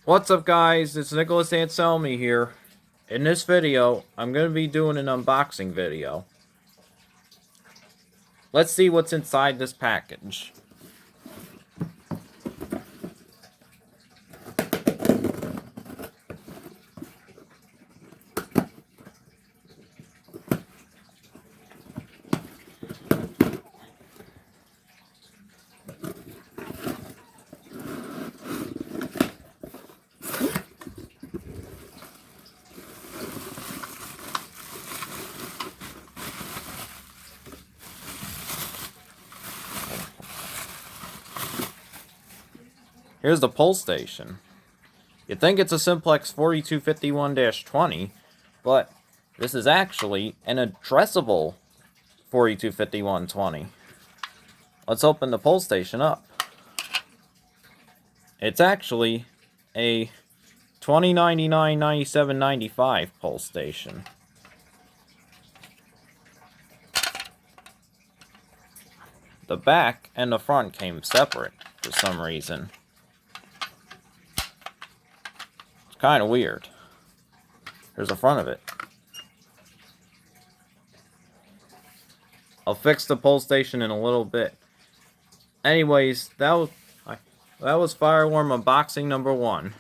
What's up, guys? It's Nicholas Anselmi here. In this video, I'm going to be doing an unboxing video. Let's see what's inside this package. Here's the pull station. You'd think it's a Simplex 4251-20, but this is actually an addressable 4251-20. Let's open the pull station up. It's actually a 2099-9795 pull station. The back and the front came separate for some reason. It's kind of weird. Here's the front of it. I'll fix the pull station in a little bit. Anyways, that was Fireworm unboxing number 1.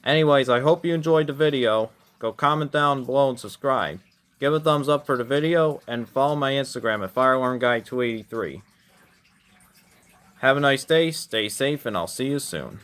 Anyways, I hope you enjoyed the video. Go comment down below and subscribe. Give a thumbs up for the video and follow my Instagram at FirewormGuy283. Have a nice day, stay safe, and I'll see you soon.